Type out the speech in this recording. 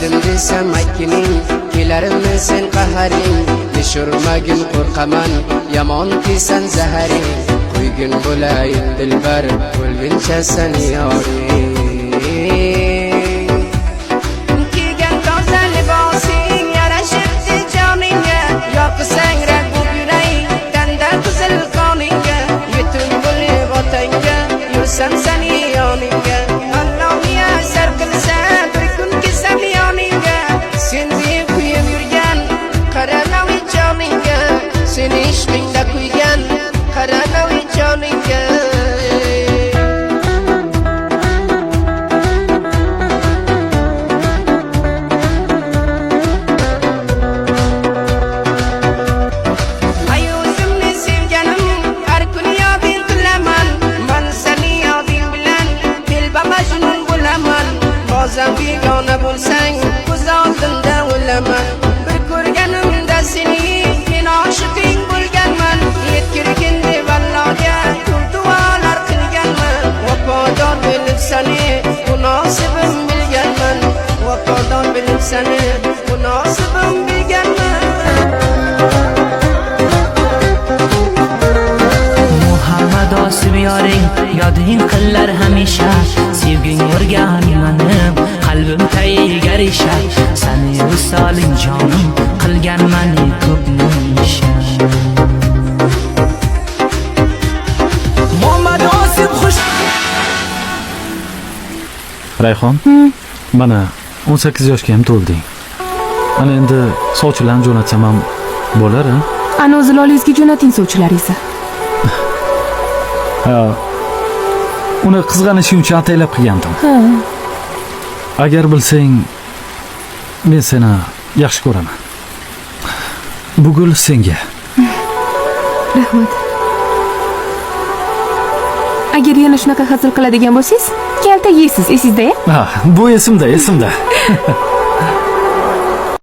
sevdim desem aytgining, kelarmi sen qaharing. Nishurmagin qo'rqaman, yomon kelsan zaharing. Qo'ygin bo'lay dilbar, o'lguncha sen yoring. Kiygan toza libosing yarashibdi joningga, yoqsang rang bu yurak, tanda qizil qoningga. Yetim bo'lib otangga, yursam seni yoningga. Allohga sar qilsa bir kun kelsam yoningga. Sen deb kuyib yurgan qaranavi joningga, seni ishqingda kuygan qaranavi joningga. Ay o'zimni sevganim har kun yoding qilaman. Men seni yoding bilan telba majnun bo'laman. Ba'zan begona bo'lsang ko'z oldimda o'laman. Bir ko'rganimda seni men oshiqing bo'lganman. Yetkirgin deb Allohga ko'p duolar qilganman. Vafodor bilib seni munosibim bilganman. Vafodor bilib seni munosibim bilganman. Muhammad osib yoring, yoding qillar hamisha. Sevging o'rganmanim, qalbim taygar isha. Seni visoling jonim, qilgan mani ko'p isha. Muhammad osib xush. Rayhon, mana 18 yoshga ham to'lding. Ana endi sovchilarni jo'natsam ham bo'lar-a? Ana o'z lolingizga jo'nating sovchilaringizni. Ha. Uni qizg'anishing uchun ataylab qilgandim. Agar bilsang, men seni yaxshi ko'raman. Bu gul senga. Rahmat. Agar yana shunaqa hazil qiladigan bo'lsangiz, kaltak yeysiz, esingizda-ya? Ha, bu esimda.